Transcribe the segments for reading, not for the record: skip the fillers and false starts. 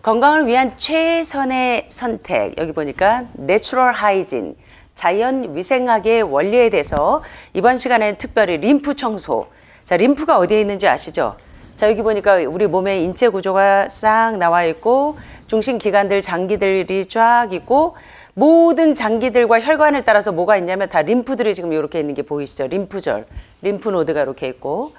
건강을 위한 최선의 선택. 여기 보니까 내추럴 하이진, 자연 위생학의 원리에 대해서 이번 시간에는 특별히 림프 청소. 자, 림프가 어디에 있는지 아시죠? 자, 여기 보니까 우리 몸의 인체 구조가 싹 나와 있고 중심 기관들, 장기들이 쫙 있고 모든 장기들과 혈관을 따라서 뭐가 있냐면 다 림프들이 지금 이렇게 있는 게 보이시죠? 림프절, 림프노드가 이렇게 있고.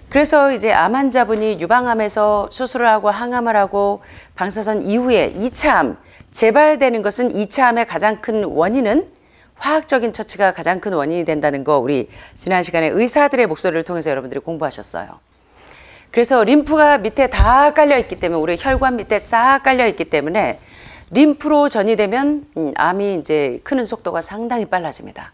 그래서 이제 암 환자분이 유방암에서 수술을 하고 항암을 하고 방사선 이후에 2차 암 재발되는 것은 2차 암의 가장 큰 원인은 화학적인 처치가 가장 큰 원인이 된다는 거 우리 지난 시간에 의사들의 목소리를 통해서 여러분들이 공부하셨어요. 그래서 림프가 밑에 다 깔려 있기 때문에 우리 혈관 밑에 싹 깔려 있기 때문에 림프로 전이 되면 암이 이제 크는 속도가 상당히 빨라집니다.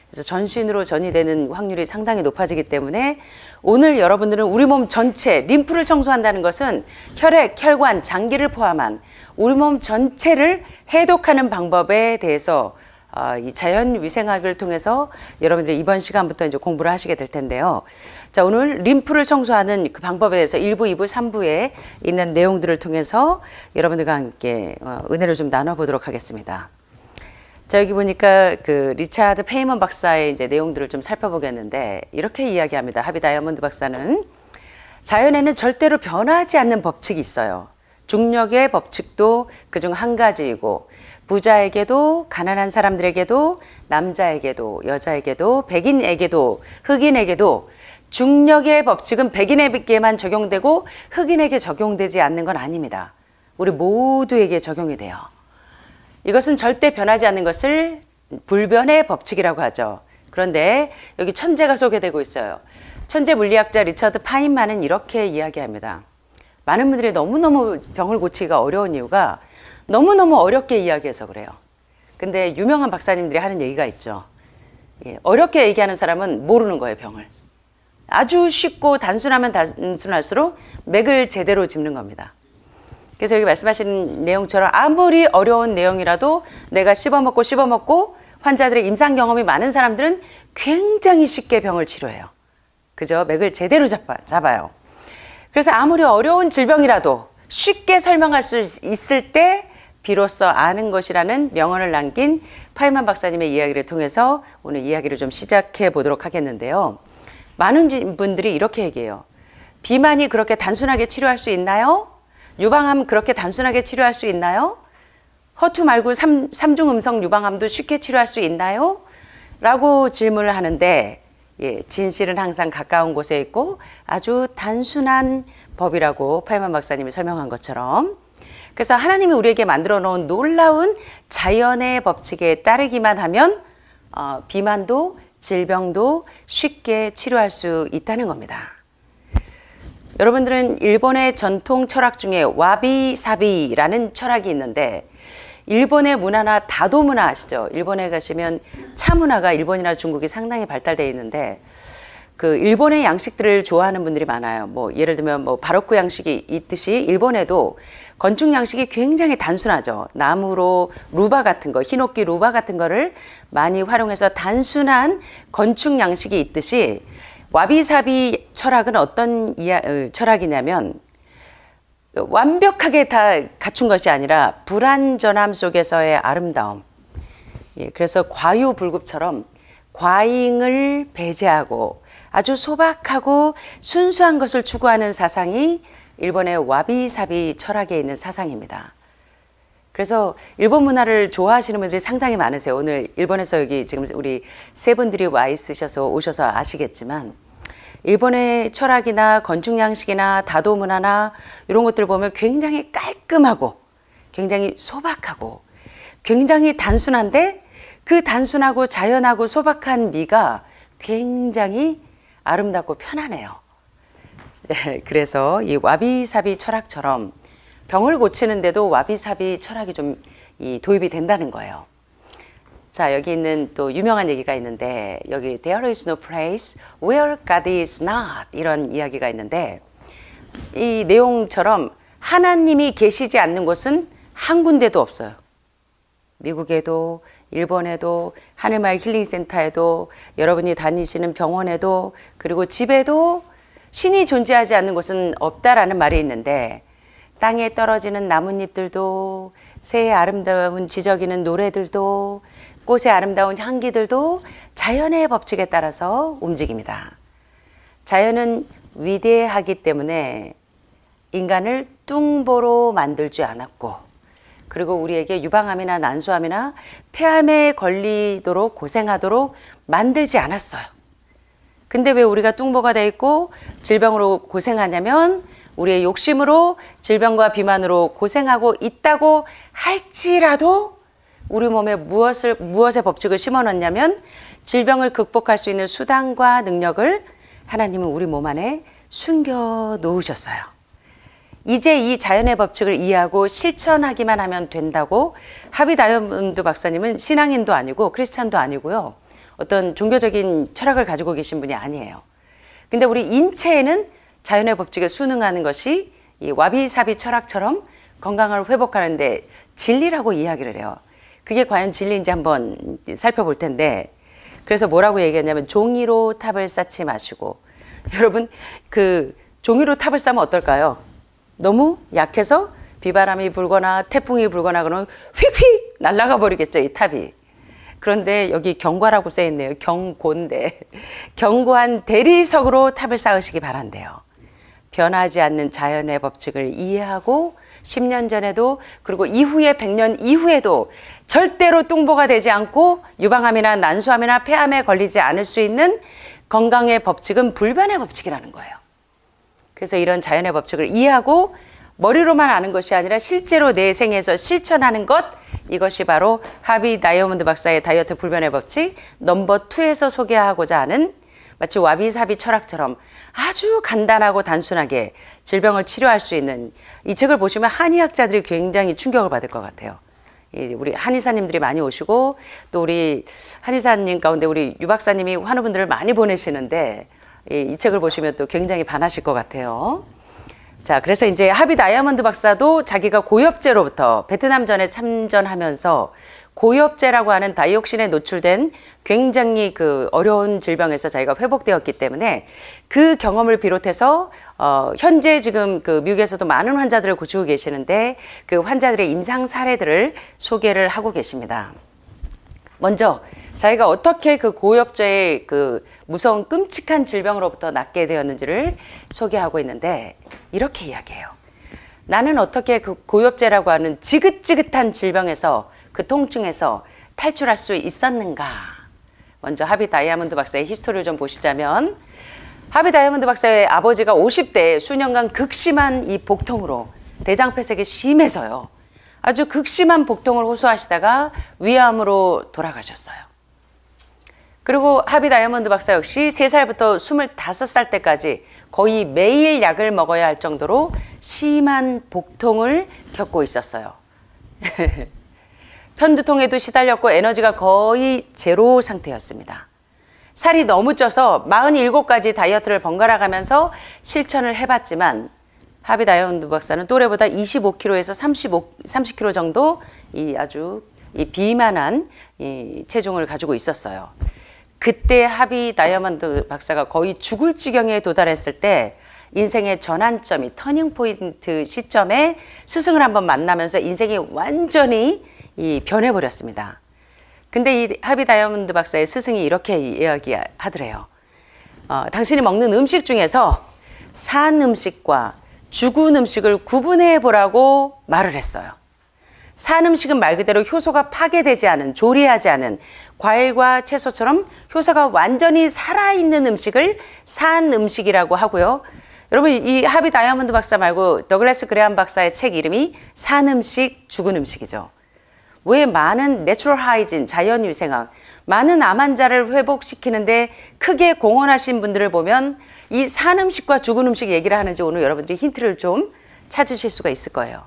그래서 전신으로 전이 되는 확률이 상당히 높아지기 때문에 오늘 여러분들은 우리 몸 전체 림프를 청소한다는 것은 혈액, 혈관, 장기를 포함한 우리 몸 전체를 해독하는 방법에 대해서 이 자연위생학을 통해서 여러분들이 이번 시간부터 이제 공부를 하시게 될 텐데요. 자, 오늘 림프를 청소하는 그 방법에 대해서 1부, 2부, 3부에 있는 내용들을 통해서 여러분들과 함께 은혜를 좀 나눠보도록 하겠습니다. 자, 여기 보니까 그 리차드 페이먼 박사의 이제 내용들을 좀 살펴보겠는데 이렇게 이야기합니다. 하비 다이아몬드 박사는 자연에는 절대로 변하지 않는 법칙이 있어요. 중력의 법칙도 그중 한 가지이고 부자에게도 가난한 사람들에게도 남자에게도 여자에게도 백인에게도 흑인에게도 중력의 법칙은 백인에게만 적용되고 흑인에게 적용되지 않는 건 아닙니다. 우리 모두에게 적용이 돼요. 이것은 절대 변하지 않는 것을 불변의 법칙이라고 하죠. 그런데 여기 천재가 소개되고 있어요. 천재 물리학자 리처드 파인만은 이렇게 이야기합니다. 많은 분들이 너무너무 병을 고치기가 어려운 이유가 너무너무 어렵게 이야기해서 그래요. 근데 유명한 박사님들이 하는 얘기가 있죠. 어렵게 얘기하는 사람은 모르는 거예요, 병을. 아주 쉽고 단순하면 단순할수록 맥을 제대로 짚는 겁니다. 그래서 여기 말씀하신 내용처럼 아무리 어려운 내용이라도 내가 씹어먹고 환자들의 임상 경험이 많은 사람들은 굉장히 쉽게 병을 치료해요. 그죠? 맥을 제대로 잡아요. 그래서 아무리 어려운 질병이라도 쉽게 설명할 수 있을 때 비로소 아는 것이라는 명언을 남긴 파인만 박사님의 이야기를 통해서 오늘 이야기를 좀 시작해 보도록 하겠는데요. 많은 분들이 이렇게 얘기해요. 비만이 그렇게 단순하게 치료할 수 있나요? 유방암 그렇게 단순하게 치료할 수 있나요? 허투 말고 삼중 음성 유방암도 쉽게 치료할 수 있나요? 라고 질문을 하는데 진실은 항상 가까운 곳에 있고 아주 단순한 법이라고 파인만 박사님이 설명한 것처럼 그래서 하나님이 우리에게 만들어 놓은 놀라운 자연의 법칙에 따르기만 하면 비만도 질병도 쉽게 치료할 수 있다는 겁니다. 여러분들은 일본의 전통 철학 중에 와비사비라는 철학이 있는데 일본의 문화나 다도 문화 아시죠? 일본에 가시면 차 문화가 일본이나 중국이 상당히 발달되어 있는데 그 일본의 양식들을 좋아하는 분들이 많아요. 뭐 예를 들면 뭐 바로크 양식이 있듯이 일본에도 건축 양식이 굉장히 단순하죠. 나무로 루바 같은 거, 히노키 루바 같은 거를 많이 활용해서 단순한 건축 양식이 있듯이 와비사비 철학은 어떤 철학이냐면 완벽하게 다 갖춘 것이 아니라 불완전함 속에서의 아름다움. 그래서 과유불급처럼 과잉을 배제하고 아주 소박하고 순수한 것을 추구하는 사상이 일본의 와비사비 철학에 있는 사상입니다. 그래서 일본 문화를 좋아하시는 분들이 상당히 많으세요. 오늘 일본에서 여기 지금 우리 세 분들이 와 있으셔서 오셔서 아시겠지만 일본의 철학이나 건축 양식이나 다도 문화나 이런 것들 보면 굉장히 깔끔하고 굉장히 소박하고 굉장히 단순한데 그 단순하고 자연하고 소박한 미가 굉장히 아름답고 편안해요. 그래서 이 와비사비 철학처럼 병을 고치는데도 와비사비 철학이 좀 도입이 된다는 거예요. 자, 여기 있는 또 유명한 얘기가 있는데 여기 There is no place where God is not 이런 이야기가 있는데 이 내용처럼 하나님이 계시지 않는 곳은 한 군데도 없어요. 미국에도 일본에도 하늘마을 힐링센터에도 여러분이 다니시는 병원에도 그리고 집에도 신이 존재하지 않는 곳은 없다라는 말이 있는데 땅에 떨어지는 나뭇잎들도, 새의 아름다운 지저귀는 노래들도, 꽃의 아름다운 향기들도 자연의 법칙에 따라서 움직입니다. 자연은 위대하기 때문에 인간을 뚱보로 만들지 않았고, 그리고 우리에게 유방암이나 난소암이나 폐암에 걸리도록 고생하도록 만들지 않았어요. 근데 왜 우리가 뚱보가 돼 있고 질병으로 고생하냐면 우리의 욕심으로 질병과 비만으로 고생하고 있다고 할지라도 우리 몸에 무엇의 법칙을 심어 넣냐면 질병을 극복할 수 있는 수단과 능력을 하나님은 우리 몸 안에 숨겨 놓으셨어요. 이제 이 자연의 법칙을 이해하고 실천하기만 하면 된다고 하비 다이아몬드 박사님은 신앙인도 아니고 크리스찬도 아니고요. 어떤 종교적인 철학을 가지고 계신 분이 아니에요. 근데 우리 인체에는 자연의 법칙에 순응하는 것이 이 와비사비 철학처럼 건강을 회복하는데 진리라고 이야기를 해요. 그게 과연 진리인지 한번 살펴볼 텐데, 그래서 뭐라고 얘기했냐면 종이로 탑을 쌓지 마시고, 여러분 그 종이로 탑을 쌓으면 어떨까요? 너무 약해서 비바람이 불거나 태풍이 불거나 그러면 휙휙 날아가 버리겠죠, 이 탑이. 그런데 여기 경과라고 써 있네요. 경고인데 견고한 대리석으로 탑을 쌓으시기 바란대요. 변하지 않는 자연의 법칙을 이해하고 10년 전에도 그리고 이후에 100년 이후에도 절대로 뚱보가 되지 않고 유방암이나 난소암이나 폐암에 걸리지 않을 수 있는 건강의 법칙은 불변의 법칙이라는 거예요. 그래서 이런 자연의 법칙을 이해하고 머리로만 아는 것이 아니라 실제로 내 생에서 실천하는 것, 이것이 바로 하비 다이아몬드 박사의 다이어트 불변의 법칙 넘버 2에서 소개하고자 하는, 마치 와비사비 철학처럼 아주 간단하고 단순하게 질병을 치료할 수 있는 이 책을 보시면 한의학자들이 굉장히 충격을 받을 것 같아요. 우리 한의사님들이 많이 오시고 또 우리 한의사님 가운데 우리 유 박사님이 환우분들을 많이 보내시는데 이 책을 보시면 또 굉장히 반하실 것 같아요. 자, 그래서 이제 하비 다이아몬드 박사도 자기가 고엽제로부터 베트남전에 참전하면서 고엽제라고 하는 다이옥신에 노출된 굉장히 그 어려운 질병에서 자기가 회복되었기 때문에 그 경험을 비롯해서 현재 지금 그 미국에서도 많은 환자들을 고치고 계시는데 그 환자들의 임상 사례들을 소개를 하고 계십니다. 먼저 자기가 어떻게 그 고엽제의 그 무서운 끔찍한 질병으로부터 낫게 되었는지를 소개하고 있는데 이렇게 이야기해요. 나는 어떻게 그 고엽제라고 하는 지긋지긋한 질병에서 그 통증에서 탈출할 수 있었는가. 먼저 하비 다이아몬드 박사의 히스토리를 좀 보시자면, 하비 다이아몬드 박사의 아버지가 50대에 수년간 극심한 이 복통으로 대장폐색이 심해서요. 아주 극심한 복통을 호소하시다가 위암으로 돌아가셨어요. 그리고 하비 다이아몬드 박사 역시 3살부터 25살 때까지 거의 매일 약을 먹어야 할 정도로 심한 복통을 겪고 있었어요. 편두통에도 시달렸고 에너지가 거의 제로 상태였습니다. 살이 너무 쪄서 47가지 다이어트를 번갈아 가면서 실천을 해봤지만 하비 다이아몬드 박사는 또래보다 25kg에서 30kg 정도 아주 비만한 체중을 가지고 있었어요. 그때 하비 다이아몬드 박사가 거의 죽을 지경에 도달했을 때 인생의 전환점이 터닝 포인트 시점에 스승을 한번 만나면서 인생이 완전히 변해버렸습니다. 근데 이 하비 다이아몬드 박사의 스승이 이렇게 이야기하더래요. 당신이 먹는 음식 중에서 산 음식과 죽은 음식을 구분해 보라고 말을 했어요. 산 음식은 말 그대로 효소가 파괴되지 않은, 조리하지 않은 과일과 채소처럼 효소가 완전히 살아있는 음식을 산 음식이라고 하고요. 여러분, 이 하비 다이아몬드 박사 말고 더글래스 그레함 박사의 책 이름이 산 음식, 죽은 음식이죠. 왜 많은 내추럴 하이진, 자연위생학, 많은 암 환자를 회복시키는데 크게 공헌하신 분들을 보면 이 산 음식과 죽은 음식 얘기를 하는지 오늘 여러분들이 힌트를 좀 찾으실 수가 있을 거예요.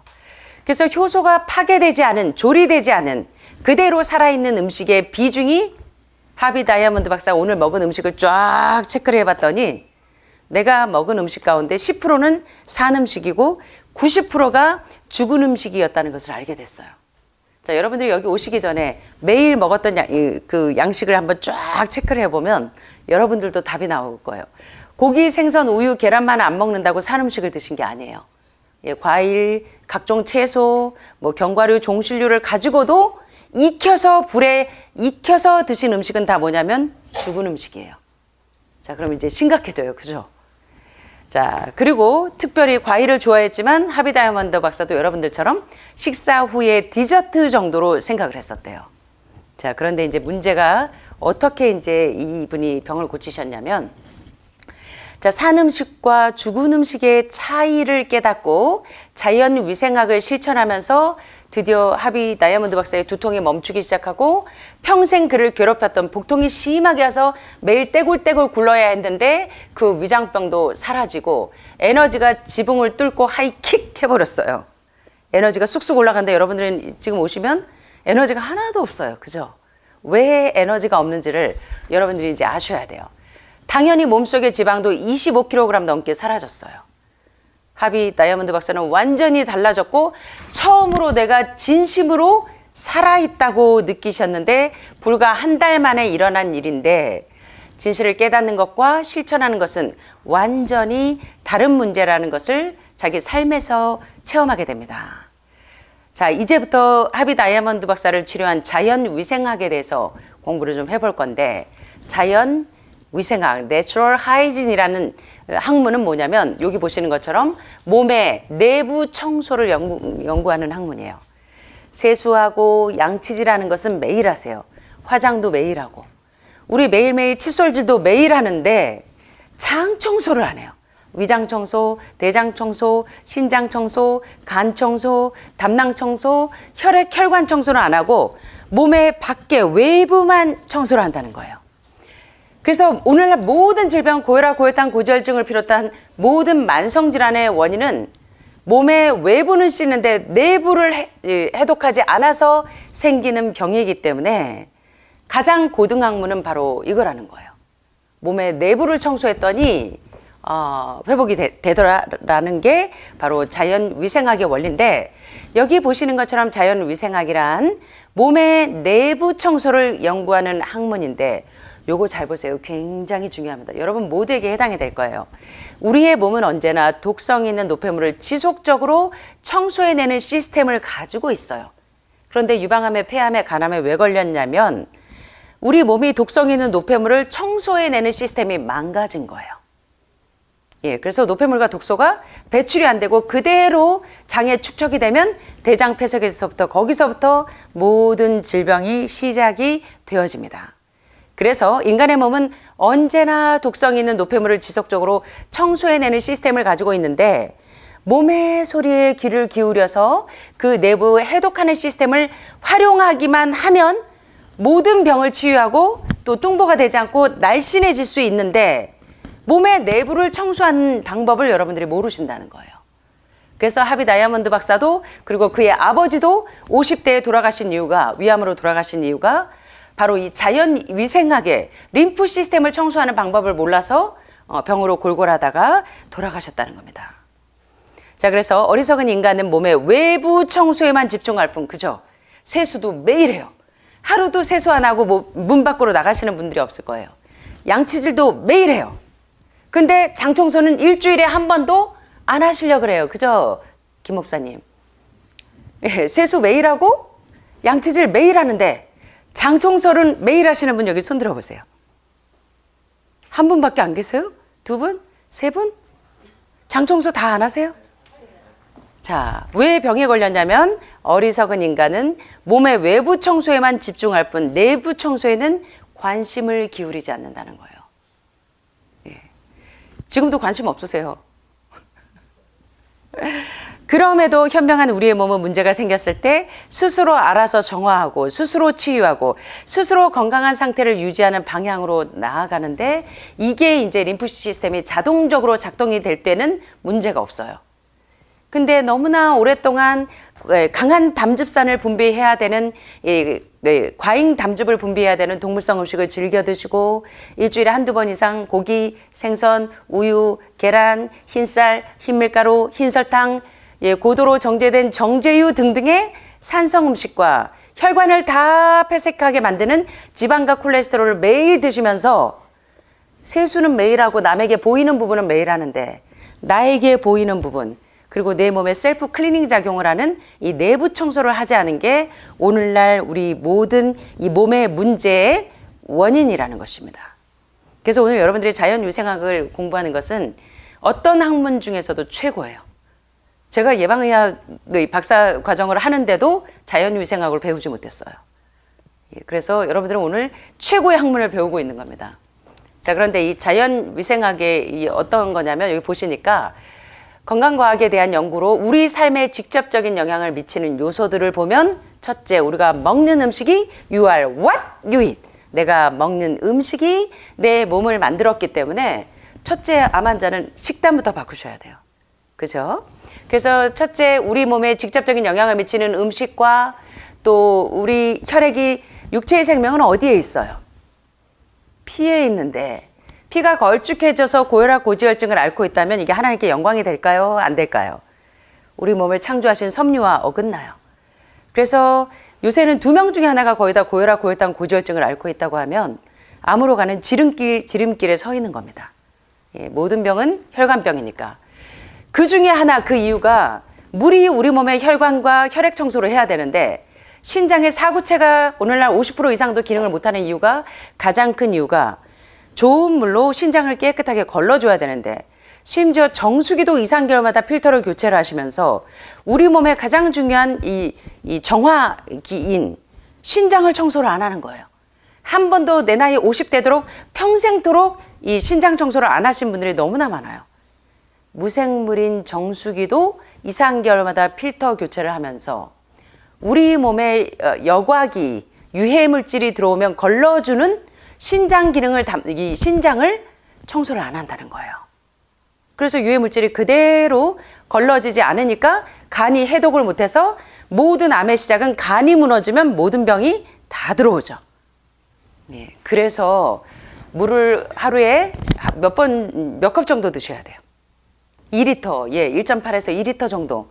그래서 효소가 파괴되지 않은, 조리되지 않은 그대로 살아있는 음식의 비중이, 하비 다이아몬드 박사가 오늘 먹은 음식을 쫙 체크를 해봤더니 내가 먹은 음식 가운데 10%는 산 음식이고 90%가 죽은 음식이었다는 것을 알게 됐어요. 자, 여러분들이 여기 오시기 전에 매일 먹었던 그 양식을 한번 쫙 체크를 해보면 여러분들도 답이 나올 거예요. 고기, 생선, 우유, 계란만 안 먹는다고 산 음식을 드신 게 아니에요. 과일, 각종 채소, 뭐 견과류, 종실류를 가지고도 불에 익혀서 드신 음식은 다 뭐냐면 죽은 음식이에요. 자, 그럼 이제 심각해져요. 그죠? 자, 그리고 특별히 과일을 좋아했지만 하비 다이아몬드 박사도 여러분들처럼 식사 후에 디저트 정도로 생각을 했었대요. 자, 그런데 이제 문제가 어떻게 이제 이분이 병을 고치셨냐면, 자, 산 음식과 죽은 음식의 차이를 깨닫고 자연 위생학을 실천하면서 드디어 하비 다이아몬드 박사의 두통이 멈추기 시작하고, 평생 그를 괴롭혔던 복통이 심하게 와서 매일 떼굴떼굴 굴러야 했는데 그 위장병도 사라지고 에너지가 지붕을 뚫고 하이킥 해버렸어요. 에너지가 쑥쑥 올라간다. 여러분들은 지금 오시면 에너지가 하나도 없어요. 그죠? 왜 에너지가 없는지를 여러분들이 이제 아셔야 돼요. 당연히 몸속의 지방도 25kg 넘게 사라졌어요. 하비 다이아몬드 박사는 완전히 달라졌고 처음으로 내가 진심으로 살아있다고 느끼셨는데, 불과 한 달 만에 일어난 일인데 진실을 깨닫는 것과 실천하는 것은 완전히 다른 문제라는 것을 자기 삶에서 체험하게 됩니다. 자, 이제부터 하비 다이아몬드 박사를 치료한 자연 위생학에 대해서 공부를 좀 해볼 건데, 자연 위생학, Natural Hygiene이라는 학문은 뭐냐면 여기 보시는 것처럼 몸의 내부 청소를 연구하는 학문이에요. 세수하고 양치질하는 것은 매일 하세요. 화장도 매일 하고. 우리 매일매일 칫솔질도 매일 하는데 장 청소를 안 해요. 위장 청소, 대장 청소, 신장 청소, 간 청소, 담낭 청소, 혈관 청소는 안 하고 몸의 밖에 외부만 청소를 한다는 거예요. 그래서 오늘날 모든 질병, 고혈압, 고혈당, 고지혈증을 비롯한 모든 만성질환의 원인은 몸의 외부는 씻는데 내부를 해독하지 않아서 생기는 병이기 때문에 가장 고등학문은 바로 이거라는 거예요. 몸의 내부를 청소했더니 회복이 되더라라는 게 바로 자연위생학의 원리인데, 여기 보시는 것처럼 자연위생학이란 몸의 내부 청소를 연구하는 학문인데, 요거 잘 보세요. 굉장히 중요합니다. 여러분 모두에게 해당이 될 거예요. 우리의 몸은 언제나 독성 있는 노폐물을 지속적으로 청소해내는 시스템을 가지고 있어요. 그런데 유방암에, 폐암에, 간암에 왜 걸렸냐면 우리 몸이 독성 있는 노폐물을 청소해내는 시스템이 망가진 거예요. 예, 그래서 노폐물과 독소가 배출이 안 되고 그대로 장에 축적이 되면 대장 폐석에서부터 거기서부터 모든 질병이 시작이 되어집니다. 그래서 인간의 몸은 언제나 독성 있는 노폐물을 지속적으로 청소해내는 시스템을 가지고 있는데, 몸의 소리에 귀를 기울여서 그 내부 해독하는 시스템을 활용하기만 하면 모든 병을 치유하고 또 뚱보가 되지 않고 날씬해질 수 있는데, 몸의 내부를 청소하는 방법을 여러분들이 모르신다는 거예요. 그래서 하비 다이아몬드 박사도, 그리고 그의 아버지도 50대에 돌아가신 이유가, 위암으로 돌아가신 이유가 바로 이 자연 위생학의 림프 시스템을 청소하는 방법을 몰라서 병으로 골골하다가 돌아가셨다는 겁니다. 자, 그래서 어리석은 인간은 몸의 외부 청소에만 집중할 뿐, 그죠? 세수도 매일 해요. 하루도 세수 안 하고 문 밖으로 나가시는 분들이 없을 거예요. 양치질도 매일 해요. 근데 장 청소는 일주일에 한 번도 안 하시려고 그래요. 그죠? 김 목사님. 예, 세수 매일 하고 양치질 매일 하는데 장 청소는 매일 하시는 분 여기 손 들어보세요. 한 분밖에 안 계세요? 두 분? 세 분? 장 청소 다 안 하세요? 자, 왜 병에 걸렸냐면 어리석은 인간은 몸의 외부 청소에만 집중할 뿐 내부 청소에는 관심을 기울이지 않는다는 거예요. 예. 지금도 관심 없으세요. 그럼에도 현명한 우리의 몸은 문제가 생겼을 때 스스로 알아서 정화하고 스스로 치유하고 스스로 건강한 상태를 유지하는 방향으로 나아가는데, 이게 이제 림프 시스템이 자동적으로 작동이 될 때는 문제가 없어요. 근데 너무나 오랫동안 강한 담즙산을 분비해야 되는 과잉 담즙을 분비해야 되는 동물성 음식을 즐겨 드시고 일주일에 한두 번 이상 고기, 생선, 우유, 계란, 흰쌀, 흰밀가루, 흰설탕, 고도로 정제된 정제유 등등의 산성 음식과 혈관을 다 폐색하게 만드는 지방과 콜레스테롤을 매일 드시면서 세수는 매일 하고 남에게 보이는 부분은 매일 하는데 나에게 보이는 부분, 그리고 내 몸에 셀프 클리닝 작용을 하는 이 내부 청소를 하지 않은 게 오늘날 우리 모든 이 몸의 문제의 원인이라는 것입니다. 그래서 오늘 여러분들이 자연위생학을 공부하는 것은 어떤 학문 중에서도 최고예요. 제가 예방의학 박사 과정을 하는데도 자연위생학을 배우지 못했어요. 그래서 여러분들은 오늘 최고의 학문을 배우고 있는 겁니다. 자, 그런데 이 자연위생학이 어떤 거냐면 여기 보시니까 건강과학에 대한 연구로 우리 삶에 직접적인 영향을 미치는 요소들을 보면 첫째, 우리가 먹는 음식이 you are what you eat. 내가 먹는 음식이 내 몸을 만들었기 때문에 첫째, 암 환자는 식단부터 바꾸셔야 돼요. 그죠? 그래서 첫째, 우리 몸에 직접적인 영향을 미치는 음식과 또 우리 혈액이 육체의 생명은 어디에 있어요? 피에 있는데 피가 걸쭉해져서 고혈압, 고지혈증을 앓고 있다면 이게 하나님께 영광이 될까요? 안 될까요? 우리 몸을 창조하신 섭리와 어긋나요. 그래서 요새는 2명 중에 하나가 거의 다 고혈압, 고혈당, 고지혈증을 앓고 있다고 하면 암으로 가는 지름길에 서 있는 겁니다. 예, 모든 병은 혈관병이니까. 그 중에 하나, 그 이유가 물이 우리 몸의 혈관과 혈액 청소를 해야 되는데 신장의 사구체가 오늘날 50% 이상도 기능을 못하는 이유가 가장 큰 이유가 좋은 물로 신장을 깨끗하게 걸러줘야 되는데 심지어 정수기도 2, 3개월마다 필터를 교체를 하시면서 우리 몸의 가장 중요한 이 정화기인 신장을 청소를 안 하는 거예요. 한 번도 내 나이 50대도록 평생토록 이 신장 청소를 안 하신 분들이 너무나 많아요. 무생물인 정수기도 2, 3개월마다 필터 교체를 하면서 우리 몸에 여과기, 유해물질이 들어오면 걸러주는 신장 기능을 이 신장을 청소를 안 한다는 거예요. 그래서 유해물질이 그대로 걸러지지 않으니까 간이 해독을 못해서 모든 암의 시작은 간이 무너지면 모든 병이 다 들어오죠. 예, 그래서 물을 하루에 몇 컵 정도 드셔야 돼요. 2리터, 예, 1.8에서 2리터 정도.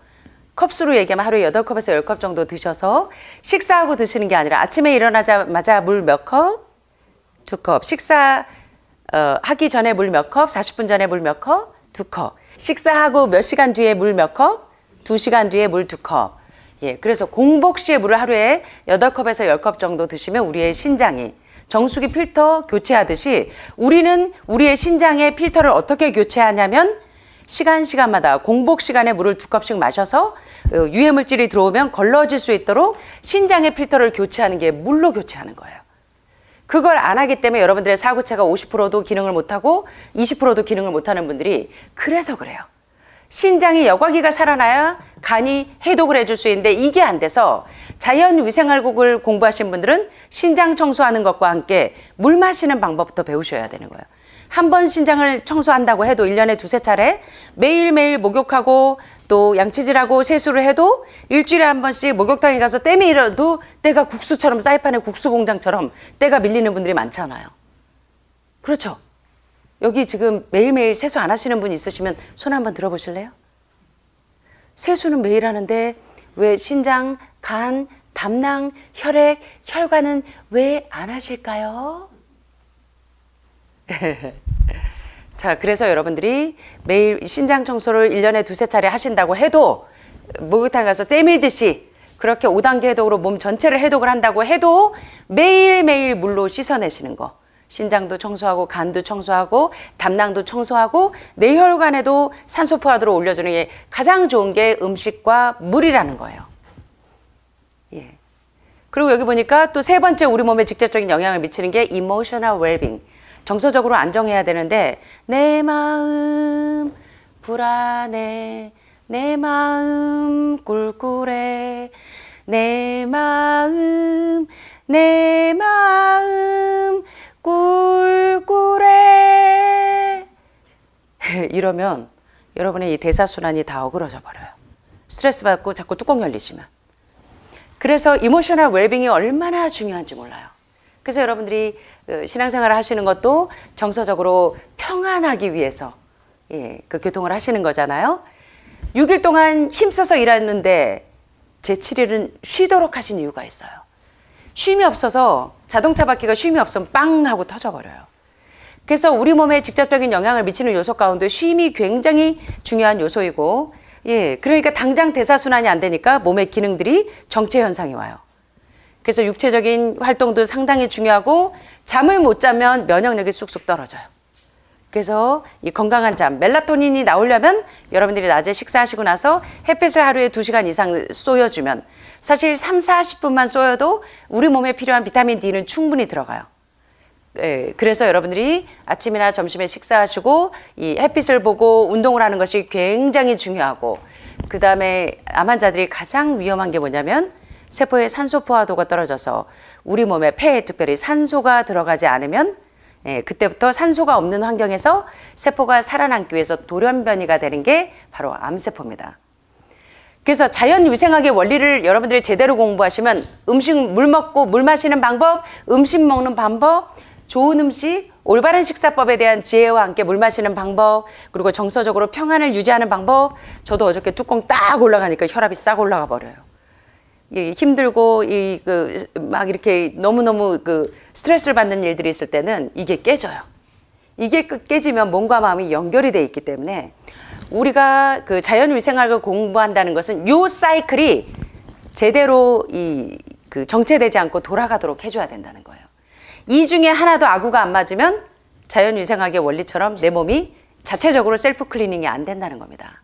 컵수로 얘기하면 하루에 8컵에서 10컵 정도 드셔서 식사하고 드시는 게 아니라 아침에 일어나자마자 물 몇 컵? 2컵. 하기 전에 물 몇 컵? 40분 전에 물 몇 컵? 2컵. 식사하고 몇 시간 뒤에 물 몇 컵? 2시간 뒤에 물 2컵. 예, 그래서 공복 시에 물을 하루에 8컵에서 10컵 정도 드시면 우리의 신장이 정수기 필터 교체하듯이 우리는 우리의 신장의 필터를 어떻게 교체하냐면 시간마다 공복 시간에 물을 2컵씩 마셔서 유해물질이 들어오면 걸러질 수 있도록 신장의 필터를 교체하는 게 물로 교체하는 거예요. 그걸 안 하기 때문에 여러분들의 사구체가 50%도 기능을 못하고 20%도 기능을 못하는 분들이 그래서 그래요. 신장이 여과기가 살아나야 간이 해독을 해줄 수 있는데 이게 안 돼서 자연위생학을 공부하신 분들은 신장 청소하는 것과 함께 물 마시는 방법부터 배우셔야 되는 거예요. 한 번 신장을 청소한다고 해도 1년에 2~3차례 매일매일 목욕하고 또 양치질하고 세수를 해도 일주일에 한 번씩 목욕탕에 가서 땀이 일어도 때가 국수처럼 사이판의 국수 공장처럼 때가 밀리는 분들이 많잖아요. 그렇죠? 여기 지금 매일매일 세수 안 하시는 분 있으시면 손 한번 들어보실래요? 세수는 매일 하는데 왜 신장, 간, 담낭, 혈액, 혈관은 왜 안 하실까요? 자, 그래서 여러분들이 매일 신장 청소를 1년에 2~3차례 하신다고 해도 목욕탕 가서 때밀듯이 그렇게 5단계 해독으로 몸 전체를 해독을 한다고 해도 매일매일 물로 씻어내시는 거. 신장도 청소하고 간도 청소하고 담낭도 청소하고 뇌혈관에도 산소 포화도를 올려주는 게 가장 좋은 게 음식과 물이라는 거예요. 예. 그리고 여기 보니까 또 세 번째 우리 몸에 직접적인 영향을 미치는 게 emotional well-being. 정서적으로 안정해야 되는데 내 마음 불안해, 내 마음 꿀꿀해, 내 마음 꿀꿀해 이러면 여러분의 이 대사순환이 다 어그러져 버려요. 스트레스 받고 자꾸 뚜껑 열리시면. 그래서 이모셔널 웰빙이 얼마나 중요한지 몰라요. 그래서 여러분들이 신앙생활을 하시는 것도 정서적으로 평안하기 위해서 그 교통을 하시는 거잖아요. 6일 동안 힘써서 일하는데 제7일은 쉬도록 하신 이유가 있어요. 쉼이 없어서 자동차 바퀴가 쉼이 없으면 빵 하고 터져버려요. 그래서 우리 몸에 직접적인 영향을 미치는 요소 가운데 쉼이 굉장히 중요한 요소이고 예, 그러니까 당장 대사순환이 안 되니까 몸의 기능들이 정체 현상이 와요. 그래서 육체적인 활동도 상당히 중요하고 잠을 못 자면 면역력이 쑥쑥 떨어져요. 그래서 이 건강한 잠, 멜라토닌이 나오려면 여러분들이 낮에 식사하시고 나서 햇빛을 하루에 2시간 이상 쏘여주면 사실 3, 40분만 쏘여도 우리 몸에 필요한 비타민 D는 충분히 들어가요. 예, 그래서 여러분들이 아침이나 점심에 식사하시고 이 햇빛을 보고 운동을 하는 것이 굉장히 중요하고, 그 다음에 암 환자들이 가장 위험한 게 뭐냐면 세포의 산소 포화도가 떨어져서 우리 몸에 폐에 특별히 산소가 들어가지 않으면, 예, 그때부터 산소가 없는 환경에서 세포가 살아남기 위해서 돌연변이가 되는 게 바로 암세포입니다. 그래서 자연위생학의 원리를 여러분들이 제대로 공부하시면 음식, 물 먹고 물 마시는 방법, 음식 먹는 방법, 좋은 음식, 올바른 식사법에 대한 지혜와 함께 물 마시는 방법, 그리고 정서적으로 평안을 유지하는 방법. 저도 어저께 뚜껑 딱 올라가니까 혈압이 싹 올라가 버려요. 힘들고 막 이렇게 너무너무 스트레스를 받는 일들이 있을 때는 이게 깨져요. 이게 깨지면 몸과 마음이 연결이 돼 있기 때문에 우리가 그 자연위생학을 공부한다는 것은 요 사이클이 제대로 정체되지 않고 돌아가도록 해줘야 된다는 거예요. 이 중에 하나도 아구가 안 맞으면 자연위생학의 원리처럼 내 몸이 자체적으로 셀프 클리닝이 안 된다는 겁니다.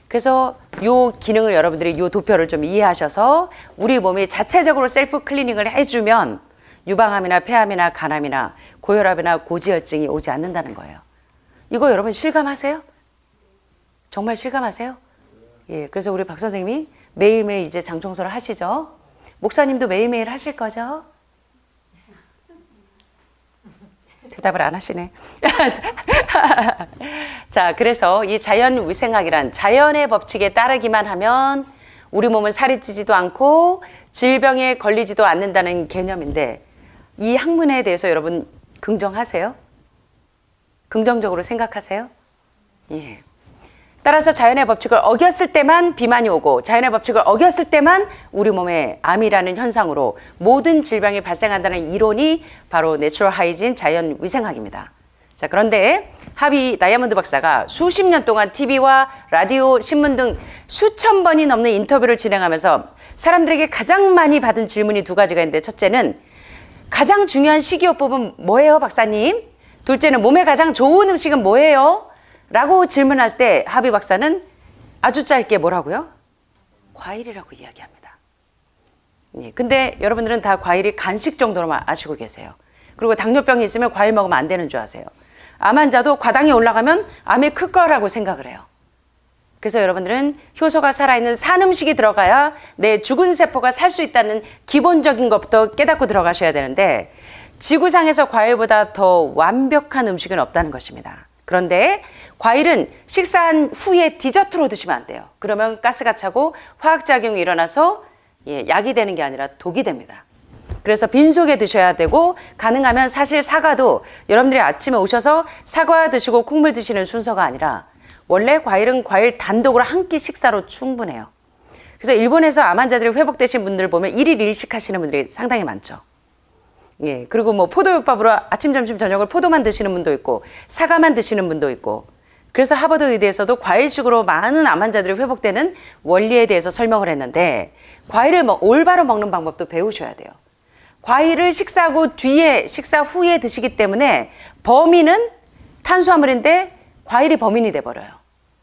그래서 요 기능을 여러분들이 요 도표를 좀 이해하셔서 우리 몸이 자체적으로 셀프 클리닝을 해주면 유방암이나 폐암이나 간암이나 고혈압이나 고지혈증이 오지 않는다는 거예요. 이거 여러분 실감하세요? 정말 실감하세요? 예, 그래서 우리 박 선생님이 매일매일 이제 장 청소를 하시죠? 목사님도 매일매일 하실 거죠? 대답을 안 하시네. 자, 그래서 이 자연위생학이란 자연의 법칙에 따르기만 하면 우리 몸은 살이 찌지도 않고 질병에 걸리지도 않는다는 개념인데, 이 학문에 대해서 여러분 긍정하세요? 긍정적으로 생각하세요? 예. 따라서 자연의 법칙을 어겼을 때만 비만이 오고, 자연의 법칙을 어겼을 때만 우리 몸에 암이라는 현상으로 모든 질병이 발생한다는 이론이 바로 내추럴 하이진 자연위생학입니다. 자, 그런데 하비 다이아몬드 박사가 수십 년 동안 TV와 라디오, 신문 등 수천 번이 넘는 인터뷰를 진행하면서 사람들에게 가장 많이 받은 질문이 두 가지가 있는데, 첫째는 가장 중요한 식이요법은 뭐예요, 박사님? 둘째는 몸에 가장 좋은 음식은 뭐예요? 라고 질문할 때 하비 박사는 아주 짧게 뭐라고요? 과일이라고 이야기합니다. 예, 근데 여러분들은 다 과일이 간식 정도로만 아시고 계세요. 그리고 당뇨병이 있으면 과일 먹으면 안 되는 줄 아세요. 암 환자도 과당이 올라가면 암이 클 거라고 생각을 해요. 그래서 여러분들은 효소가 살아있는 산 음식이 들어가야 내 죽은 세포가 살 수 있다는 기본적인 것부터 깨닫고 들어가셔야 되는데, 지구상에서 과일보다 더 완벽한 음식은 없다는 것입니다. 그런데 과일은 식사한 후에 디저트로 드시면 안 돼요. 그러면 가스가 차고 화학작용이 일어나서 약이 되는 게 아니라 독이 됩니다. 그래서 빈속에 드셔야 되고, 가능하면 사실 사과도 여러분들이 아침에 오셔서 사과 드시고 콩물 드시는 순서가 아니라 원래 과일은 과일 단독으로 한 끼 식사로 충분해요. 그래서 일본에서 암 환자들이 회복되신 분들 보면 1일 1식 하시는 분들이 상당히 많죠. 예, 그리고 뭐 포도요법으로 아침, 점심, 저녁을 포도만 드시는 분도 있고 사과만 드시는 분도 있고, 그래서 하버드 의대에서도 과일식으로 많은 암 환자들이 회복되는 원리에 대해서 설명을 했는데, 과일을 올바로 먹는 방법도 배우셔야 돼요. 과일을 식사하고 뒤에, 식사 후에 드시기 때문에 범인은 탄수화물인데 과일이 범인이 돼버려요.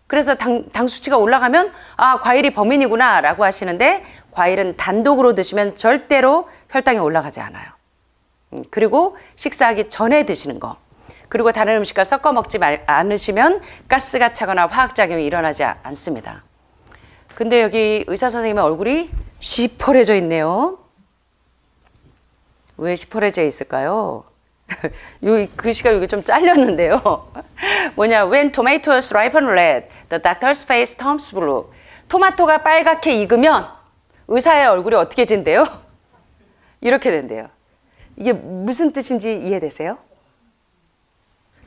그래서 당 수치가 올라가면 아, 과일이 범인이구나 라고 하시는데, 과일은 단독으로 드시면 절대로 혈당이 올라가지 않아요. 그리고 식사하기 전에 드시는 거, 그리고 다른 음식과 섞어 먹지 않으시면 가스가 차거나 화학작용이 일어나지 않습니다. 근데 여기 의사 선생님의 얼굴이 시퍼레져 있네요. 왜 시퍼레져 있을까요? 요 글씨가 여기 좀 잘렸는데요. 뭐냐, When tomatoes ripen red, the doctor's face turns blue. 토마토가 빨갛게 익으면 의사의 얼굴이 어떻게 진대요? 이렇게 된대요. 이게 무슨 뜻인지 이해되세요?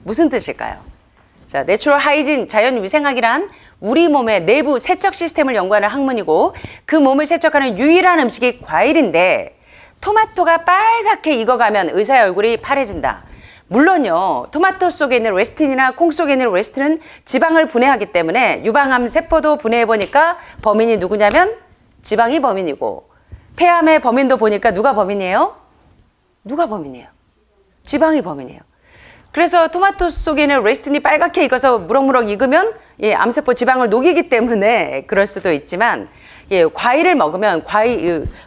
무슨 뜻일까요? 자, 내추럴 하이진 자연위생학이란 우리 몸의 내부 세척 시스템을 연구하는 학문이고, 그 몸을 세척하는 유일한 음식이 과일인데, 토마토가 빨갛게 익어가면 의사의 얼굴이 파래진다. 물론요, 토마토 속에 있는 레시틴이나 콩 속에 있는 레시틴은 지방을 분해하기 때문에 유방암 세포도 분해해보니까 범인이 누구냐면 지방이 범인이고, 폐암의 범인도 보니까 누가 범인이에요? 누가 범인이에요? 지방이 범인이에요. 그래서 토마토 속에 있는 레시틴이 빨갛게 익어서 무럭무럭 익으면 암세포 지방을 녹이기 때문에 그럴 수도 있지만, 과일을 먹으면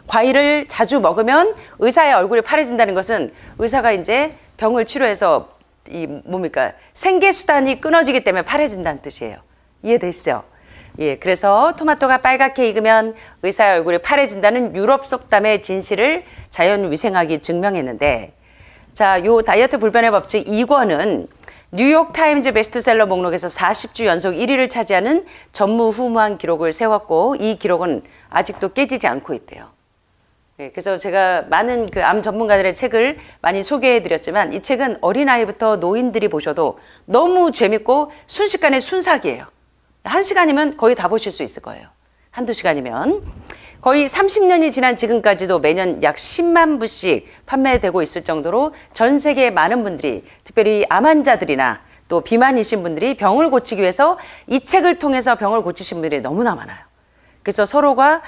과일을 자주 먹으면 의사의 얼굴이 파래진다는 것은 의사가 이제 병을 치료해서 생계 수단이 끊어지기 때문에 파래진다는 뜻이에요. 이해되시죠? 그래서 토마토가 빨갛게 익으면 의사의 얼굴이 파래진다는 유럽 속담의 진실을 자연위생학이 증명했는데, 자, 요 다이어트 불변의 법칙 2권은 뉴욕타임즈 베스트셀러 목록에서 40주 연속 1위를 차지하는 전무후무한 기록을 세웠고, 이 기록은 아직도 깨지지 않고 있대요. 그래서 제가 많은 그 암 전문가들의 책을 많이 소개해 드렸지만, 이 책은 어린아이부터 노인들이 보셔도 너무 재밌고 순식간에 순삭이에요. 1시간이면 거의 다 보실 수 있을 거예요. 한두 시간이면. 거의 30년이 지난 지금까지도 매년 약 10만 부씩 판매되고 있을 정도로 전 세계의 많은 분들이, 특별히 암 환자들이나 또 비만이신 분들이 병을 고치기 위해서 이 책을 통해서 병을 고치신 분들이 너무나 많아요. 그래서 서로가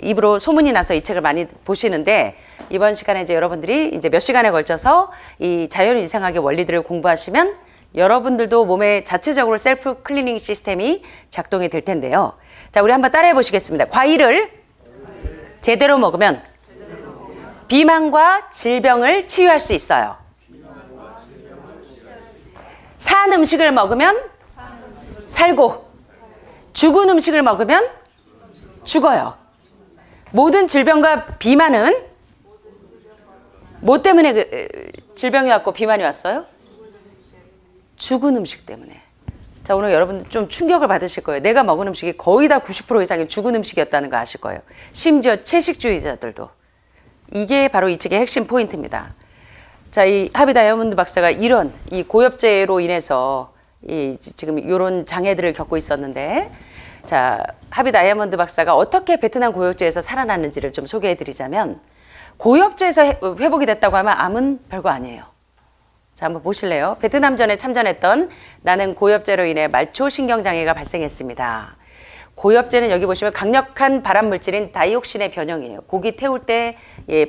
입으로 소문이 나서 이 책을 많이 보시는데, 이번 시간에 이제 여러분들이 이제 몇 시간에 걸쳐서 이 자연위생학의 원리들을 공부하시면 여러분들도 몸에 자체적으로 셀프 클리닝 시스템이 작동이 될 텐데요. 자, 우리 한번 따라해 보시겠습니다. 과일을 제대로 먹으면 비만과 질병을 치유할 수 있어요. 산 음식을 먹으면 살고, 죽은 음식을 먹으면 죽어요. 모든 질병과 비만은 뭐 때문에 질병이 왔고 비만이 왔어요? 죽은 음식 때문에. 자, 오늘 여러분 좀 충격을 받으실 거예요. 내가 먹은 음식이 거의 다 90% 이상이 죽은 음식이었다는 거 아실 거예요. 심지어 채식주의자들도. 이게 바로 이 책의 핵심 포인트입니다. 자, 이 하비 다이아몬드 박사가 이런 이 고엽제로 인해서 지금 이런 장애들을 겪고 있었는데, 자, 하비 다이아몬드 박사가 어떻게 베트남 고엽제에서 살아났는지를 좀 소개해 드리자면, 고엽제에서 회복이 됐다고 하면 암은 별거 아니에요. 자, 한번 보실래요? 베트남전에 참전했던 나는 고엽제로 인해 말초신경장애가 발생했습니다. 고엽제는 여기 보시면 강력한 발암물질인 다이옥신의 변형이에요. 고기 태울 때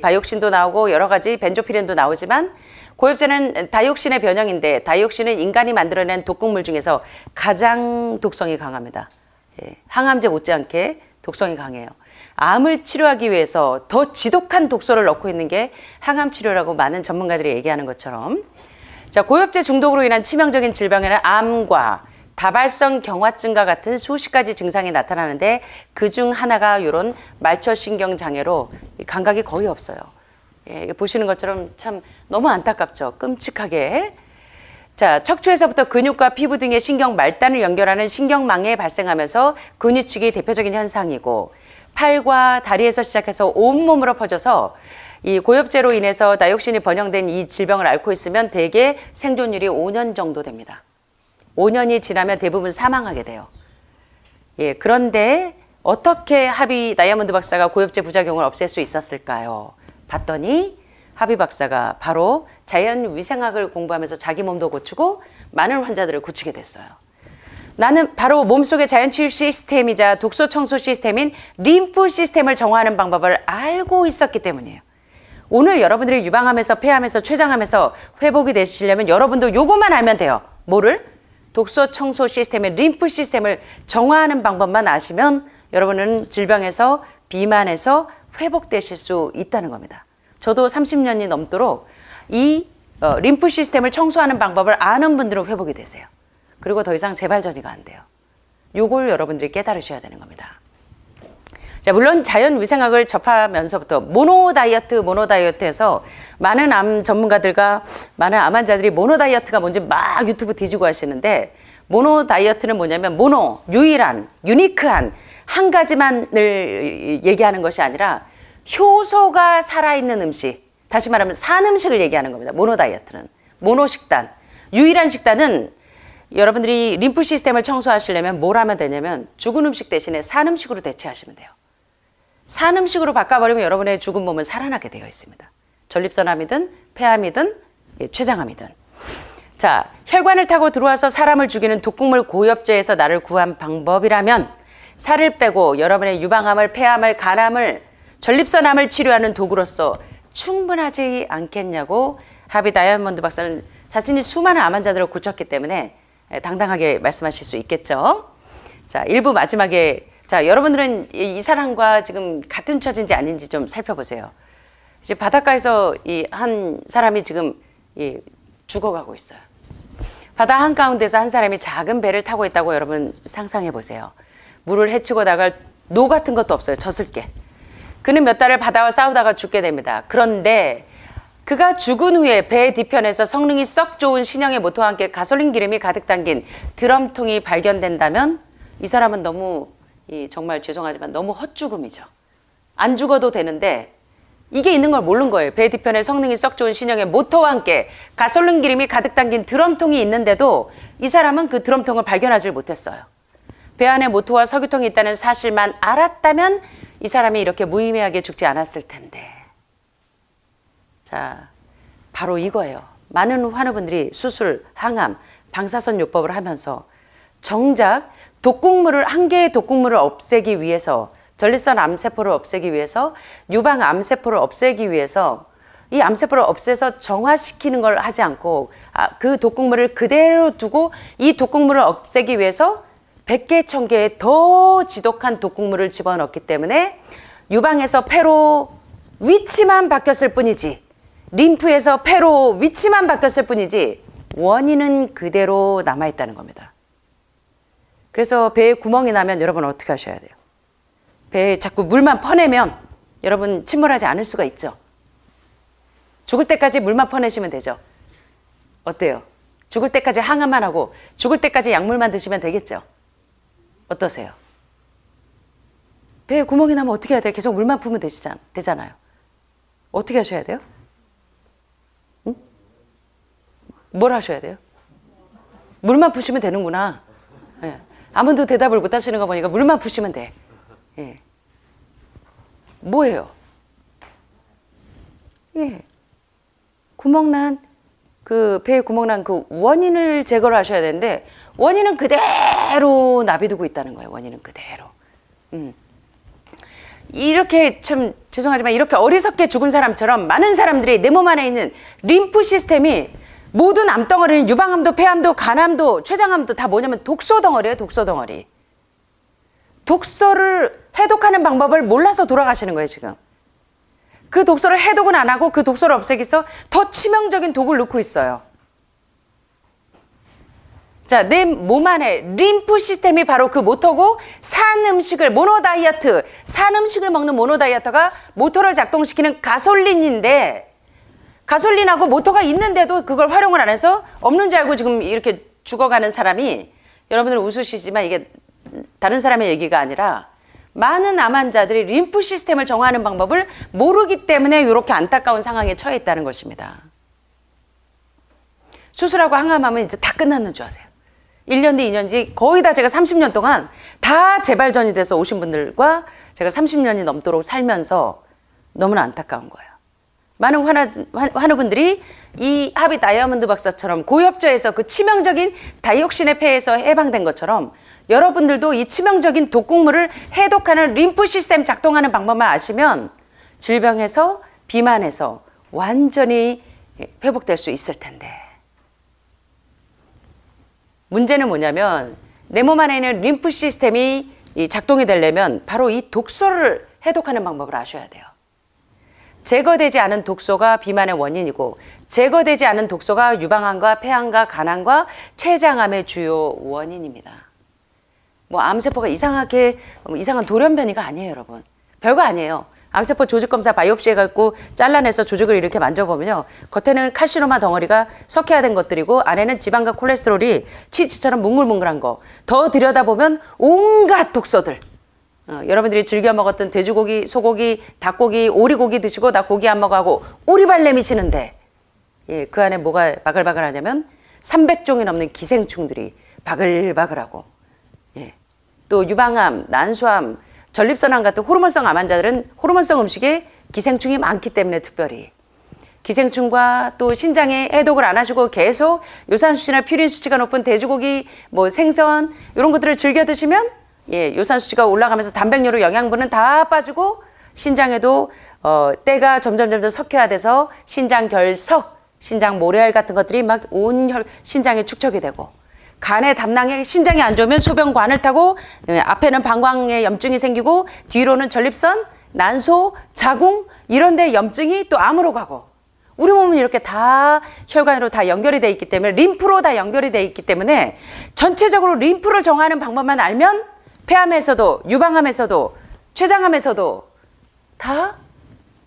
바이옥신도 나오고 여러 가지 벤조피렌도 나오지만, 고엽제는 다이옥신의 변형인데, 다이옥신은 인간이 만들어낸 독극물 중에서 가장 독성이 강합니다. 항암제 못지않게 독성이 강해요. 암을 치료하기 위해서 더 지독한 독소를 넣고 있는 게 항암 치료라고 많은 전문가들이 얘기하는 것처럼, 자, 고엽제 중독으로 인한 치명적인 질병에는 암과 다발성 경화증과 같은 수십 가지 증상이 나타나는데, 그중 하나가 이런 말초신경 장애로 감각이 거의 없어요. 보시는 것처럼 참 너무 안타깝죠. 끔찍하게. 자, 척추에서부터 근육과 피부 등의 신경 말단을 연결하는 신경망에 발생하면서 근육축이 대표적인 현상이고, 팔과 다리에서 시작해서 온몸으로 퍼져서 이 고엽제로 인해서 다이옥신이 번영된 이 질병을 앓고 있으면 대개 생존율이 5년 정도 됩니다. 5년이 지나면 대부분 사망하게 돼요. 그런데 어떻게 하비 다이아몬드 박사가 고엽제 부작용을 없앨 수 있었을까요? 봤더니 하비 박사가 바로 자연위생학을 공부하면서 자기 몸도 고치고 많은 환자들을 고치게 됐어요. 나는 바로 몸속의 자연치유 시스템이자 독소 청소 시스템인 림프 시스템을 정화하는 방법을 알고 있었기 때문이에요. 오늘 여러분들이 유방암에서 폐암에서 췌장암에서 회복이 되시려면 여러분도 요것만 알면 돼요. 뭐를? 독소 청소 시스템의 림프 시스템을 정화하는 방법만 아시면 여러분은 질병에서 비만에서 회복되실 수 있다는 겁니다. 저도 30년이 넘도록 이 림프 시스템을 청소하는 방법을 아는 분들은 회복이 되세요. 그리고 더 이상 재발전이가 안 돼요. 요걸 여러분들이 깨달으셔야 되는 겁니다. 자, 물론 자연위생학을 접하면서부터 모노 다이어트에서 많은 암 전문가들과 많은 암 환자들이 모노 다이어트가 뭔지 막 유튜브 뒤지고 하시는데, 모노 다이어트는 뭐냐면 모노, 유일한, 유니크한 한 가지만을 얘기하는 것이 아니라 효소가 살아있는 음식, 다시 말하면 산 음식을 얘기하는 겁니다. 모노 다이어트는. 모노 식단. 유일한 식단은 여러분들이 림프 시스템을 청소하시려면 뭘 하면 되냐면 죽은 음식 대신에 산 음식으로 대체하시면 돼요. 산 음식으로 바꿔버리면 여러분의 죽은 몸은 살아나게 되어 있습니다. 전립선암이든 폐암이든 췌장암이든. 자, 혈관을 타고 들어와서 사람을 죽이는 독극물 고엽제에서 나를 구한 방법이라면 살을 빼고 여러분의 유방암을, 폐암을, 간암을, 전립선암을 치료하는 도구로서 충분하지 않겠냐고 하비 다이아몬드 박사는 자신이 수많은 암 환자들을 고쳤기 때문에 당당하게 말씀하실 수 있겠죠. 자, 1부 마지막에 자, 여러분들은 이 사람과 지금 같은 처지인지 아닌지 좀 살펴보세요. 이제 바닷가에서 이 한 사람이 지금 죽어가고 있어요. 바다 한가운데서 한 사람이 작은 배를 타고 있다고 여러분 상상해 보세요. 물을 헤치고 나갈 노 같은 것도 없어요. 젖을 게. 그는 몇 달을 바다와 싸우다가 죽게 됩니다. 그런데 그가 죽은 후에 배 뒤편에서 성능이 썩 좋은 신형의 모터와 함께 가솔린 기름이 가득 담긴 드럼통이 발견된다면 이 사람은 너무 정말 죄송하지만 너무 헛죽음이죠. 안 죽어도 되는데 이게 있는 걸 모르는 거예요. 배 뒤편에 성능이 썩 좋은 신형의 모터와 함께 가솔린 기름이 가득 담긴 드럼통이 있는데도 이 사람은 그 드럼통을 발견하지 못했어요. 배 안에 모터와 석유통이 있다는 사실만 알았다면 이 사람이 이렇게 무의미하게 죽지 않았을 텐데. 자, 바로 이거예요. 많은 환우분들이 수술, 항암, 방사선 요법을 하면서 정작 독극물을, 한 개의 독극물을 없애기 위해서, 전립선 암세포를 없애기 위해서, 유방 암세포를 없애기 위해서 이 암세포를 없애서 정화시키는 걸 하지 않고 그 독극물을 그대로 두고 이 독극물을 없애기 위해서 100개, 1000개의 더 지독한 독극물을 집어넣기 때문에 유방에서 폐로 위치만 바뀌었을 뿐이지, 림프에서 폐로 위치만 바뀌었을 뿐이지 원인은 그대로 남아있다는 겁니다. 그래서 배에 구멍이 나면 여러분 어떻게 하셔야 돼요? 배에 자꾸 물만 퍼내면 여러분 침몰하지 않을 수가 있죠. 죽을 때까지 물만 퍼내시면 되죠. 어때요? 죽을 때까지 항암만 하고 죽을 때까지 약물만 드시면 되겠죠. 어떠세요? 배에 구멍이 나면 어떻게 해야 돼요? 계속 물만 푸면 되잖아요. 어떻게 하셔야 돼요? 응? 뭘 하셔야 돼요? 물만 푸시면 되는구나. 예. 아무도 대답을 못 하시는 거 보니까 물만 푸시면 돼. 예. 뭐예요? 예. 구멍난, 그 배에 구멍난 그 원인을 제거를 하셔야 되는데 원인은 그대로 놔비두고 있다는 거예요. 원인은 그대로. 이렇게 참 죄송하지만 이렇게 어리석게 죽은 사람처럼 많은 사람들이 내 몸 안에 있는 림프 시스템이 모든 암덩어리는 유방암도 폐암도 간암도 췌장암도 다 뭐냐면 독소 덩어리예요. 독소 덩어리. 독소를 해독하는 방법을 몰라서 돌아가시는 거예요. 지금. 그 독소를 해독은 안 하고 그 독소를 없애기 위해서 더 치명적인 독을 넣고 있어요. 자, 내 몸 안에 림프 시스템이 바로 그 모터고, 산 음식을 모노다이어트, 산 음식을 먹는 모노다이어터가 모터를 작동시키는 가솔린인데, 가솔린하고 모터가 있는데도 그걸 활용을 안 해서 없는 줄 알고 지금 이렇게 죽어가는 사람이, 여러분들 웃으시지만 이게 다른 사람의 얘기가 아니라 많은 암 환자들이 림프 시스템을 정화하는 방법을 모르기 때문에 이렇게 안타까운 상황에 처해 있다는 것입니다. 수술하고 항암하면 이제 다 끝났는 줄 아세요. 1년 뒤, 2년 뒤 거의 다 제가 30년 동안 다 재발전이 돼서 오신 분들과 제가 30년이 넘도록 살면서 너무나 안타까운 거예요. 많은 환우분들이 이 하비 다이아몬드 박사처럼 고엽제에서 그 치명적인 다이옥신의 폐에서 해방된 것처럼 여러분들도 이 치명적인 독극물을 해독하는 림프 시스템 작동하는 방법만 아시면 질병에서, 비만에서 완전히 회복될 수 있을 텐데. 문제는 뭐냐면 내 몸 안에 있는 림프 시스템이 작동이 되려면 바로 이 독소를 해독하는 방법을 아셔야 돼요. 제거되지 않은 독소가 비만의 원인이고, 제거되지 않은 독소가 유방암과 폐암과 간암과 췌장암의 주요 원인입니다. 뭐 암세포가 이상한 돌연변이가 아니에요, 여러분. 별거 아니에요. 암세포 조직검사 바이옵시 해갖고 잘라내서 조직을 이렇게 만져보면요, 겉에는 칼시노마 덩어리가 석회화된 것들이고 안에는 지방과 콜레스테롤이 치즈처럼 뭉글뭉글한 거, 더 들여다보면 온갖 독소들. 여러분들이 즐겨 먹었던 돼지고기, 소고기, 닭고기, 오리고기 드시고 나 고기 안 먹어 하고 오리발 내미시는데, 예, 그 안에 뭐가 바글바글하냐면 300종이 넘는 기생충들이 바글바글하고, 예, 또 유방암, 난소암, 전립선암 같은 호르몬성 암 환자들은 호르몬성 음식에 기생충이 많기 때문에 특별히 기생충과 또 신장에 해독을 안 하시고 계속 요산수치나 퓨린 수치가 높은 돼지고기, 뭐 생선 이런 것들을 즐겨 드시면 요산수치가 올라가면서 단백뇨로 영양분은 다 빠지고 신장에도 때가 점점 석회화 돼서 신장 결석, 신장 모래알 같은 것들이 막 온 신장에 축적이 되고 간에 담낭에 신장이 안 좋으면 소변관을 타고 앞에는 방광에 염증이 생기고 뒤로는 전립선, 난소, 자궁 이런 데 염증이 또 암으로 가고 우리 몸은 이렇게 다 혈관으로 다 연결이 돼 있기 때문에 림프로 다 연결이 돼 있기 때문에 전체적으로 림프를 정하는 방법만 알면 폐암에서도 유방암에서도 췌장암에서도 다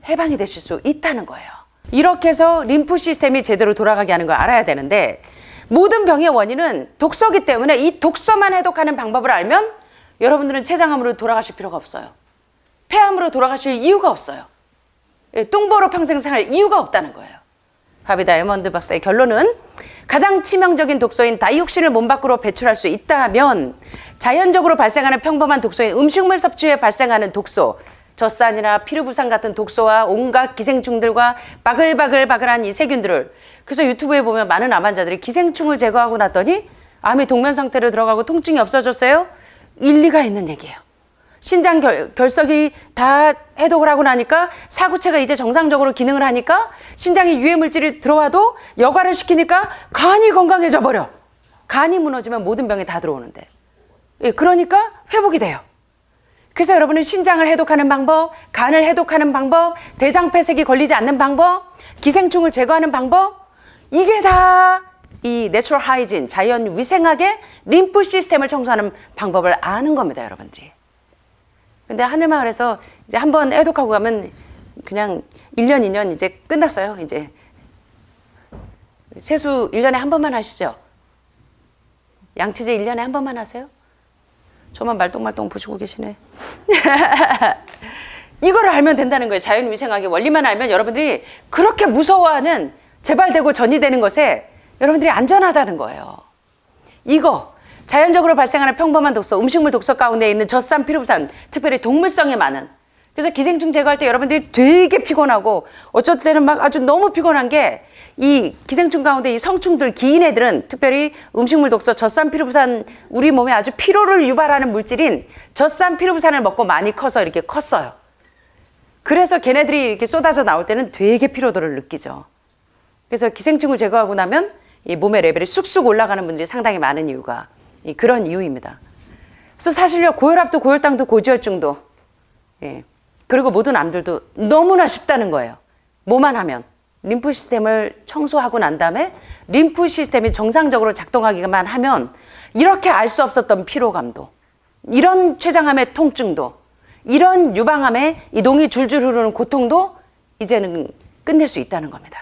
해방이 되실 수 있다는 거예요. 이렇게 해서 림프 시스템이 제대로 돌아가게 하는 걸 알아야 되는데 모든 병의 원인은 독소기 때문에 이 독소만 해독하는 방법을 알면 여러분들은 췌장암으로 돌아가실 필요가 없어요. 폐암으로 돌아가실 이유가 없어요. 뚱보로 평생 살 이유가 없다는 거예요. 바비 다이아몬드 박사의 결론은 가장 치명적인 독소인 다이옥신을 몸 밖으로 배출할 수 있다면 자연적으로 발생하는 평범한 독소인 음식물 섭취에 발생하는 독소, 젖산이나 피루부산 같은 독소와 온갖 기생충들과 바글바글바글한 이 세균들을 그래서 유튜브에 보면 많은 암 환자들이 기생충을 제거하고 났더니 암이 동면 상태로 들어가고 통증이 없어졌어요? 일리가 있는 얘기예요. 신장 결석이 다 해독을 하고 나니까 사구체가 이제 정상적으로 기능을 하니까 신장에 유해 물질이 들어와도 여과를 시키니까 간이 건강해져 버려. 간이 무너지면 모든 병이 다 들어오는데. 그러니까 회복이 돼요. 그래서 여러분은 신장을 해독하는 방법, 간을 해독하는 방법, 대장 폐색이 걸리지 않는 방법, 기생충을 제거하는 방법 이게 다 이 내추럴 하이진, 자연 위생하게 림프 시스템을 청소하는 방법을 아는 겁니다, 여러분들이. 근데 하늘마을에서 이제 한번 해독하고 가면 그냥 1년, 2년 이제 끝났어요. 이제 세수 1년에 한 번만 하시죠? 양치질 1년에 한 번만 하세요? 저만 말똥말똥 보시고 계시네. 이거를 알면 된다는 거예요. 자연위생학의 원리만 알면 여러분들이 그렇게 무서워하는 재발되고 전이되는 것에 여러분들이 안전하다는 거예요. 이거 자연적으로 발생하는 평범한 독소, 음식물 독소 가운데 있는 젖산, 피루부산, 특별히 동물성이 많은 그래서 기생충 제거할 때 여러분들이 되게 피곤하고 어쩔 때는 막 아주 너무 피곤한 게 이 기생충 가운데 이 성충들, 기인 애들은 특별히 음식물 독소, 젖산, 피루부산 우리 몸에 아주 피로를 유발하는 물질인 젖산, 피루부산을 먹고 많이 커서 이렇게 컸어요. 그래서 걔네들이 이렇게 쏟아져 나올 때는 되게 피로도를 느끼죠. 그래서 기생충을 제거하고 나면 이 몸의 레벨이 쑥쑥 올라가는 분들이 상당히 많은 이유가 그런 이유입니다. 그래서 사실요 고혈압도 고혈당도 고지혈증도 그리고 모든 암들도 너무나 쉽다는 거예요. 뭐만 하면 림프 시스템을 청소하고 난 다음에 림프 시스템이 정상적으로 작동하기만 하면 이렇게 알 수 없었던 피로감도 이런 췌장암의 통증도 이런 유방암의 이 농이 줄줄 흐르는 고통도 이제는 끝낼 수 있다는 겁니다.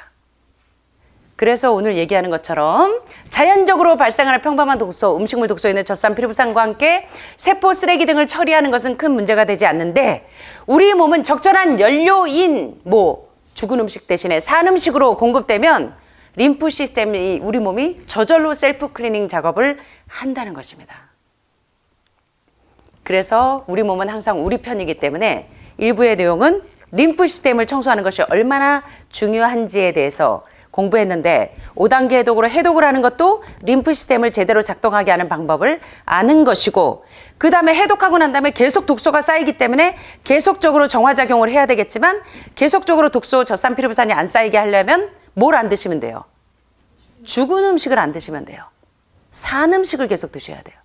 그래서 오늘 얘기하는 것처럼 자연적으로 발생하는 평범한 독소, 음식물 독소에 있는 젖산, 피루부산과 함께 세포 쓰레기 등을 처리하는 것은 큰 문제가 되지 않는데 우리 몸은 적절한 연료인 죽은 음식 대신에 산 음식으로 공급되면 림프 시스템이 우리 몸이 저절로 셀프 클리닝 작업을 한다는 것입니다. 그래서 우리 몸은 항상 우리 편이기 때문에 일부의 내용은 림프 시스템을 청소하는 것이 얼마나 중요한지에 대해서 공부했는데 5단계 해독으로 해독을 하는 것도 림프 시스템을 제대로 작동하게 하는 방법을 아는 것이고 그 다음에 해독하고 난 다음에 계속 독소가 쌓이기 때문에 계속적으로 정화작용을 해야 되겠지만 계속적으로 독소, 젖산, 피루부산이 안 쌓이게 하려면 뭘 안 드시면 돼요? 죽은 음식을 안 드시면 돼요. 산 음식을 계속 드셔야 돼요.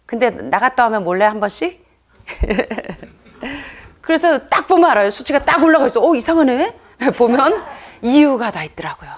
근데 나갔다 오면 몰래 한 번씩? 그래서 딱 보면 알아요. 수치가 딱 올라가 있어. 이상하네? 보면 이유가 다 있더라고요.